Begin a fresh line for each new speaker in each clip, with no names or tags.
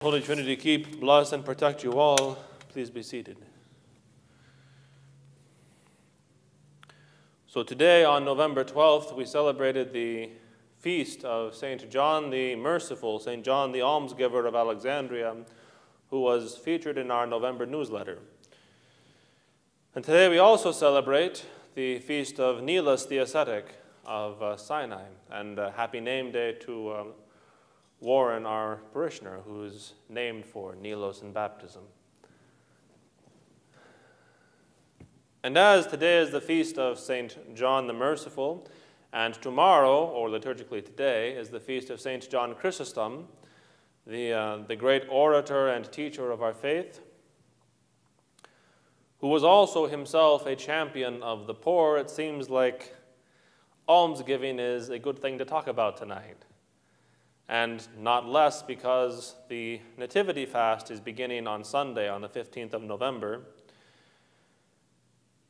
Holy Trinity, keep, bless, and protect you all. Please be seated. So today, on November 12th, we celebrated the feast of St. John the Merciful, St. John the Almsgiver of Alexandria, who was featured in our November newsletter. And today we also celebrate the feast of Nilas the Ascetic of Sinai, and a happy name day to Warren, our parishioner, who is named for Nilos in baptism. And as today is the feast of St. John the Merciful, and tomorrow, or liturgically today, is the feast of St. John Chrysostom, the great orator and teacher of our faith, who was also himself a champion of the poor, it seems like almsgiving is a good thing to talk about tonight. And not less because the Nativity fast is beginning on Sunday, on the 15th of November.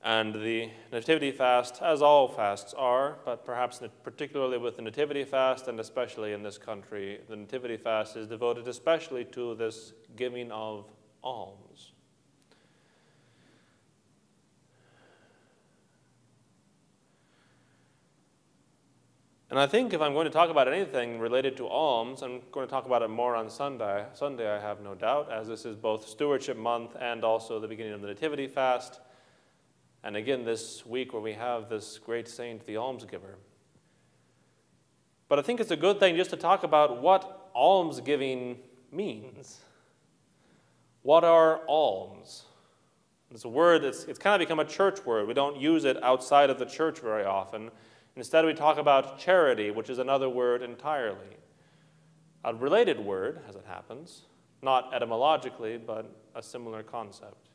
And the Nativity fast, as all fasts are, but perhaps particularly with the Nativity fast, and especially in this country, the Nativity fast is devoted especially to this giving of alms. And I think if I'm going to talk about anything related to alms, I'm going to talk about it more on Sunday. Sunday, I have no doubt, as this is both Stewardship Month and also the beginning of the Nativity fast. And again, this week where we have this great saint, the almsgiver. But I think it's a good thing just to talk about what almsgiving means. What are alms? It's a word, it's kind of become a church word. We don't use it outside of the church very often. Instead, we talk about charity, which is another word entirely. A related word, as it happens, not etymologically, but a similar concept.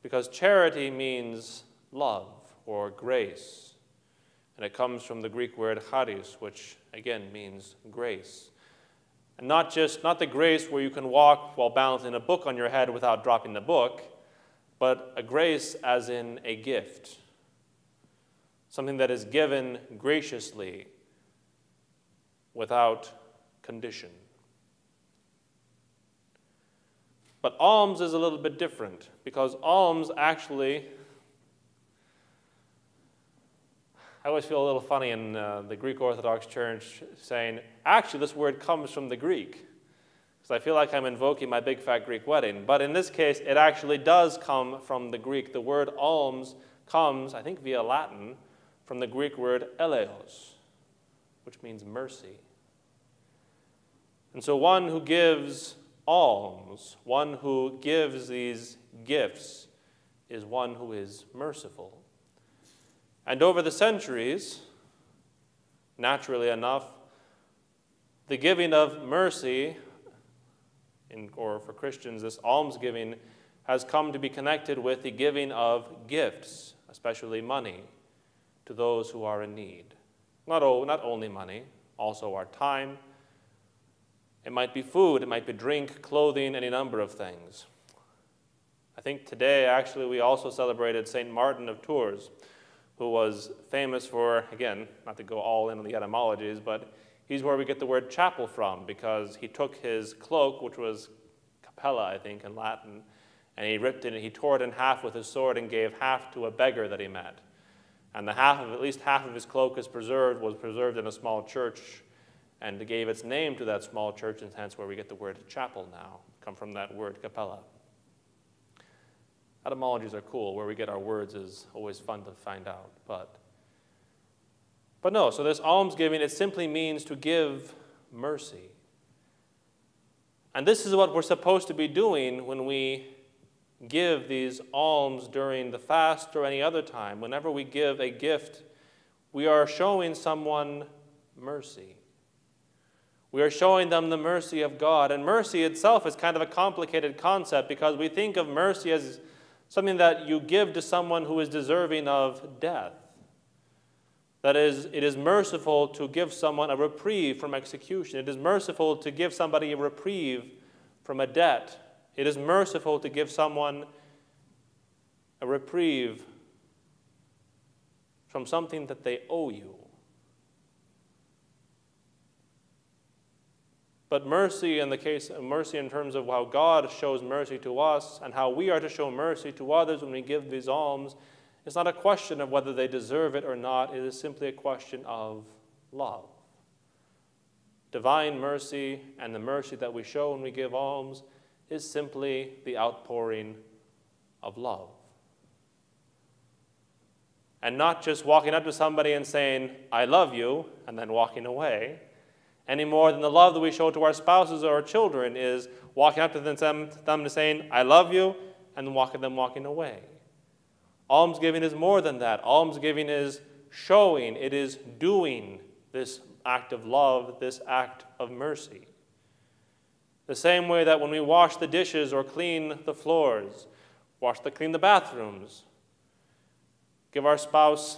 Because charity means love or grace, and it comes from the Greek word charis, which again means grace. And not the grace where you can walk while balancing a book on your head without dropping the book, but a grace as in a gift. Something that is given graciously, without condition. But alms is a little bit different, because alms actually, I always feel a little funny in the Greek Orthodox Church saying, actually this word comes from the Greek, because I feel like I'm invoking my big fat Greek wedding. But in this case, it actually does come from the Greek. The word alms comes, I think via Latin, from the Greek word eleos, which means mercy. And so one who gives alms, one who gives these gifts, is one who is merciful. And over the centuries, naturally enough, the giving of mercy, or for Christians, this almsgiving, has come to be connected with the giving of gifts, especially money, to those who are in need. Not only money, also our time. It might be food, it might be drink, clothing, any number of things. I think today, actually, we also celebrated St. Martin of Tours, who was famous for, again, not to go all in on the etymologies, but he's where we get the word chapel from, because he took his cloak, which was capella, I think, in Latin, and he ripped it and he tore it in half with his sword and gave half to a beggar that he met. And at least half of his cloak was preserved in a small church, and gave its name to that small church, and hence where we get the word chapel now, come from that word capella. Etymologies are cool. Where we get our words is always fun to find out. But no, so this almsgiving, it simply means to give mercy. And this is what we're supposed to be doing when we give these alms during the fast or any other time. Whenever we give a gift, we are showing someone mercy. We are showing them the mercy of God. And mercy itself is kind of a complicated concept, because we think of mercy as something that you give to someone who is deserving of death. That is, it is merciful to give someone a reprieve from execution. It is merciful to give somebody a reprieve from a debt. It is merciful to give someone a reprieve from something that they owe you. But mercy in the case of mercy in terms of how God shows mercy to us and how we are to show mercy to others when we give these alms, it's not a question of whether they deserve it or not. It is simply a question of love. Divine mercy and the mercy that we show when we give alms is simply the outpouring of love. And not just walking up to somebody and saying, "I love you," and then walking away, any more than the love that we show to our spouses or our children is walking up to them and saying, "I love you," and then walking away. Almsgiving is more than that. Almsgiving is showing, it is doing this act of love, this act of mercy. The same way that when we wash the dishes or clean the floors, clean the bathrooms, give our spouse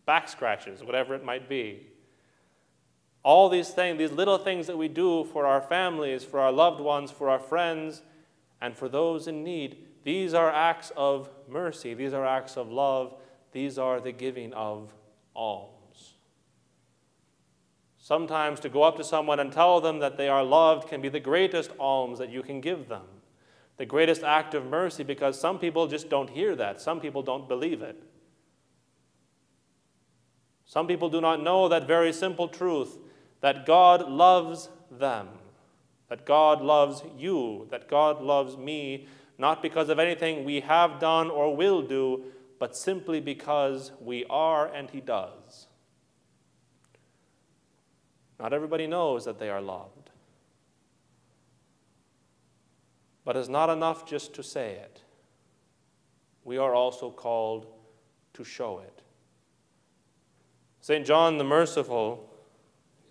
back scratches, whatever it might be. All these things, these little things that we do for our families, for our loved ones, for our friends, and for those in need, these are acts of mercy. These are acts of love. These are the giving of alms. Sometimes to go up to someone and tell them that they are loved can be the greatest alms that you can give them, the greatest act of mercy, because some people just don't hear that. Some people don't believe it. Some people do not know that very simple truth, that God loves them, that God loves you, that God loves me, not because of anything we have done or will do, but simply because we are and He does. Not everybody knows that they are loved. But it's not enough just to say it. We are also called to show it. St. John the Merciful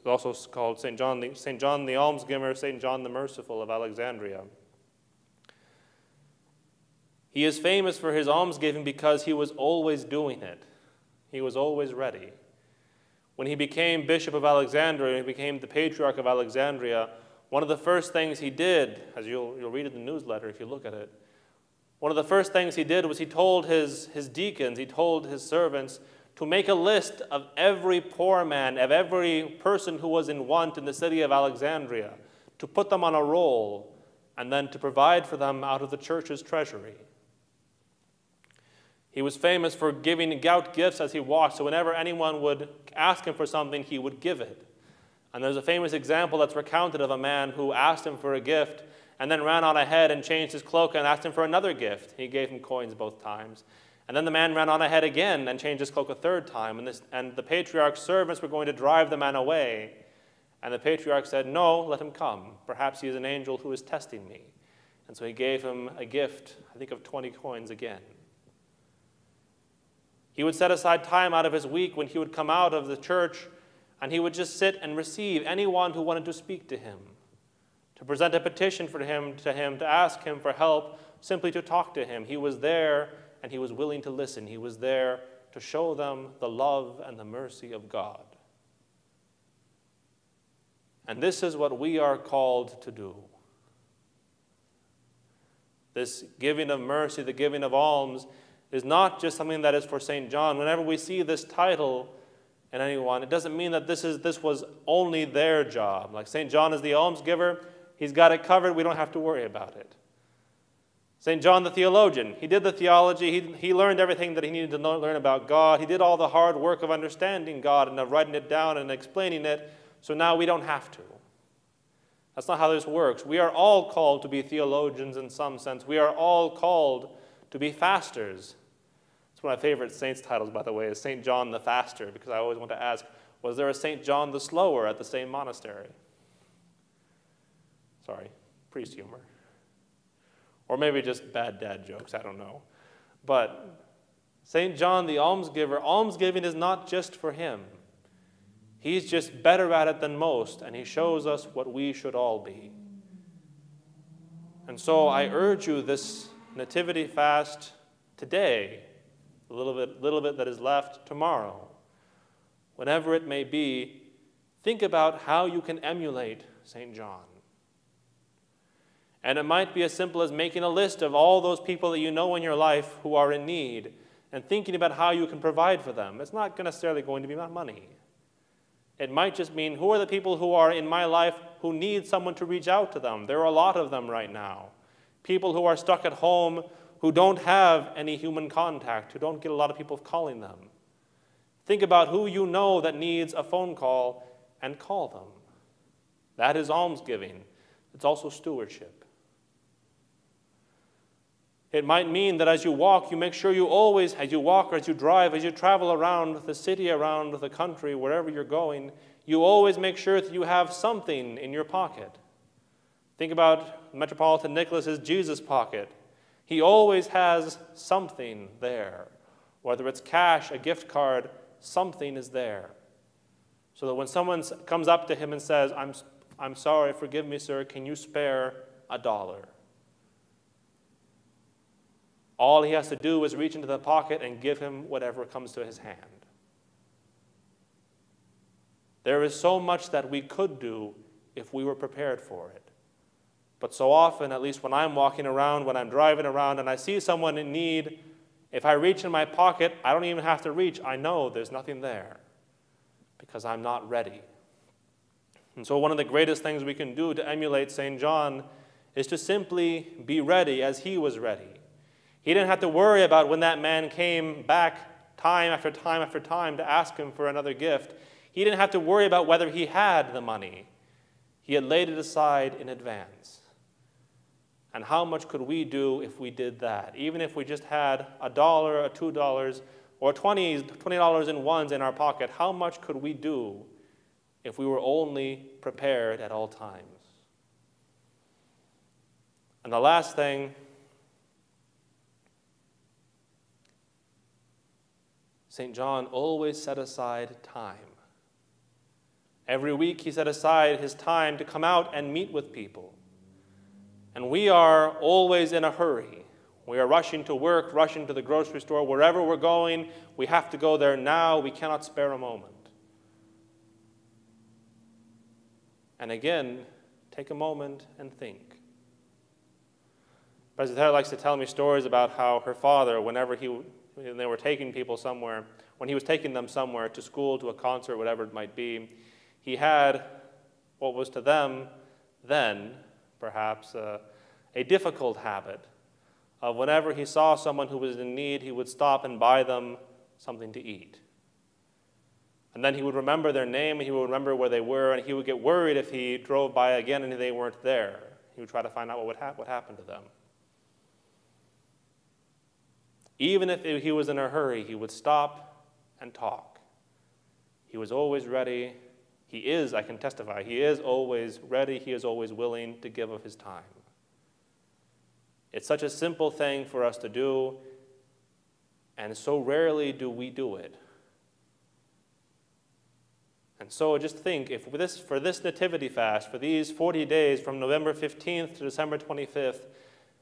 is also called St. John the Almsgiver, St. John the Merciful of Alexandria. He is famous for his almsgiving because he was always doing it. He was always ready. When he became Bishop of Alexandria, he became the Patriarch of Alexandria, one of the first things he did, as you'll read in the newsletter if you look at it, one of the first things he did was he told his deacons, he told his servants to make a list of every poor man, of every person who was in want in the city of Alexandria, to put them on a roll, and then to provide for them out of the church's treasury. He was famous for giving out gifts as he walked, so whenever anyone would ask him for something, he would give it. And there's a famous example that's recounted of a man who asked him for a gift and then ran on ahead and changed his cloak and asked him for another gift. He gave him coins both times. And then the man ran on ahead again and changed his cloak a third time. And the patriarch's servants were going to drive the man away. And the patriarch said, "No, let him come. Perhaps he is an angel who is testing me." And so he gave him a gift, I think of 20 coins again. He would set aside time out of his week when he would come out of the church, and he would just sit and receive anyone who wanted to speak to him, to present a petition to him, to ask him for help, simply to talk to him. He was there, and he was willing to listen. He was there to show them the love and the mercy of God. And this is what we are called to do. This giving of mercy, the giving of alms, is not just something that is for St. John. Whenever we see this title in anyone, it doesn't mean that this was only their job. Like St. John is the almsgiver, he's got it covered, we don't have to worry about it. St. John the theologian, he did the theology, he learned everything that he needed to learn about God, he did all the hard work of understanding God and of writing it down and explaining it, so now we don't have to. That's not how this works. We are all called to be theologians in some sense. We are all called to be fasters. One of my favorite saints' titles, by the way, is St. John the Faster, because I always want to ask, was there a St. John the Slower at the same monastery? Sorry, priest humor. Or maybe just bad dad jokes, I don't know. But St. John the almsgiver, almsgiving is not just for him. He's just better at it than most, and he shows us what we should all be. And so I urge you this Nativity fast today, a little bit that is left tomorrow. Whenever it may be, think about how you can emulate St. John. And it might be as simple as making a list of all those people that you know in your life who are in need and thinking about how you can provide for them. It's not necessarily going to be money. It might just mean, who are the people who are in my life who need someone to reach out to them? There are a lot of them right now. People who are stuck at home, who don't have any human contact, who don't get a lot of people calling them. Think about who you know that needs a phone call and call them. That is almsgiving. It's also stewardship. It might mean that as you walk, you make sure you always, as you walk or as you drive, as you travel around the city, around the country, wherever you're going, you always make sure that you have something in your pocket. Think about Metropolitan Nicholas's Jesus pocket. He always has something there. Whether it's cash, a gift card, something is there. So that when someone comes up to him and says, I'm sorry, forgive me, sir, can you spare $1? All he has to do is reach into the pocket and give him whatever comes to his hand. There is so much that we could do if we were prepared for it. But so often, at least when I'm walking around, when I'm driving around, and I see someone in need, if I reach in my pocket, I don't even have to reach. I know there's nothing there because I'm not ready. And so one of the greatest things we can do to emulate St. John is to simply be ready as he was ready. He didn't have to worry about when that man came back time after time after time to ask him for another gift. He didn't have to worry about whether he had the money. He had laid it aside in advance. And how much could we do if we did that? Even if we just had $1 or $2 or $20 in ones in our pocket, how much could we do if we were only prepared at all times? And the last thing, St. John always set aside time. Every week he set aside his time to come out and meet with people. And we are always in a hurry. We are rushing to work, rushing to the grocery store, wherever we're going. We have to go there now. We cannot spare a moment. And again, take a moment and think. President likes to tell me stories about how her father, whenever they were taking people somewhere, when he was taking them somewhere to school, to a concert, whatever it might be, he had what was to them then perhaps a difficult habit of whenever he saw someone who was in need, he would stop and buy them something to eat. And then he would remember their name, and he would remember where they were, and he would get worried if he drove by again and they weren't there. He would try to find out what happened to them. Even if he was in a hurry, he would stop and talk. He was always ready. He is, I can testify, he is always ready, he is always willing to give of his time. It's such a simple thing for us to do, and so rarely do we do it. And so just think, if for this Nativity fast, for these 40 days from November 15th to December 25th,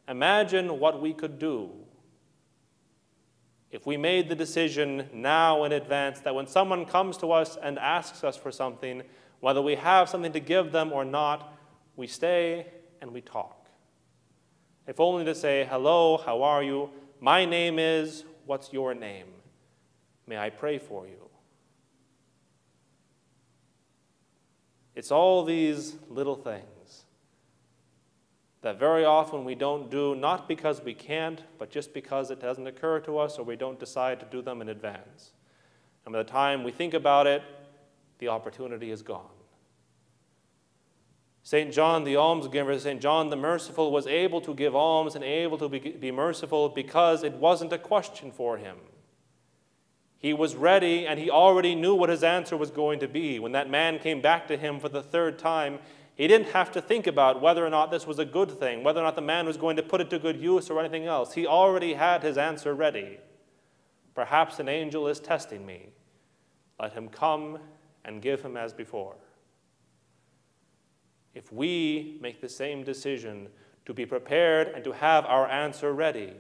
imagine what we could do if we made the decision now in advance that when someone comes to us and asks us for something, whether we have something to give them or not, we stay and we talk. If only to say, hello, how are you? My name is, what's your name? May I pray for you? It's all these little things that very often we don't do, not because we can't, but just because it doesn't occur to us or we don't decide to do them in advance. And by the time we think about it, the opportunity is gone. St. John the almsgiver, St. John the merciful, was able to give alms and able to be merciful because it wasn't a question for him. He was ready, and he already knew what his answer was going to be. When that man came back to him for the third time, he didn't have to think about whether or not this was a good thing, whether or not the man was going to put it to good use or anything else. He already had his answer ready. Perhaps an angel is testing me. Let him come and give him as before. If we make the same decision to be prepared and to have our answer ready,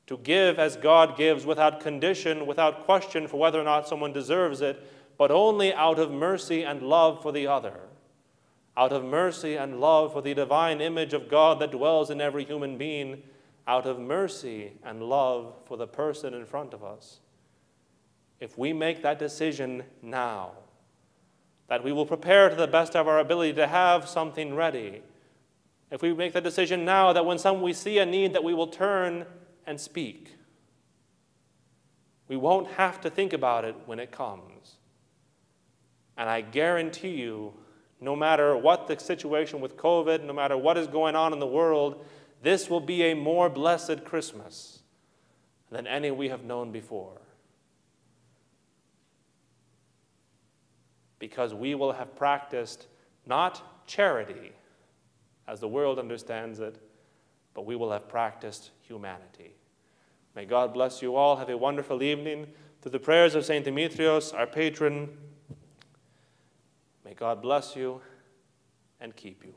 to give as God gives without condition, without question for whether or not someone deserves it, but only out of mercy and love for the other, out of mercy and love for the divine image of God that dwells in every human being, out of mercy and love for the person in front of us. If we make that decision now, that we will prepare to the best of our ability to have something ready. If we make the decision now that when we see a need, that we will turn and speak. We won't have to think about it when it comes. And I guarantee you, no matter what the situation with COVID, no matter what is going on in the world, this will be a more blessed Christmas than any we have known before. Because we will have practiced not charity, as the world understands it, but we will have practiced humanity. May God bless you all. Have a wonderful evening. Through the prayers of St. Demetrios, our patron, may God bless you and keep you.